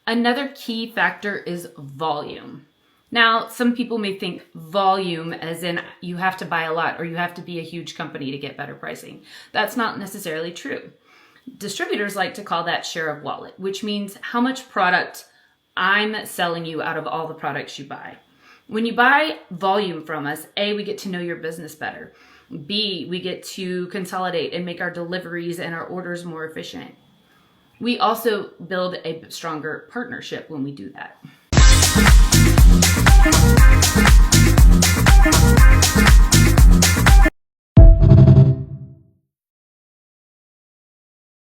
Another key factor is volume. Now, some people may think volume as in you have to buy a lot or you have to be a huge company to get better pricing. That's not necessarily true. Distributors like to call that share of wallet, which means how much product I'm selling you out of all the products you buy. When you buy volume from us, A, we get to know your business better. B, we get to consolidate and make our deliveries and our orders more efficient. We also build a stronger partnership when we do that.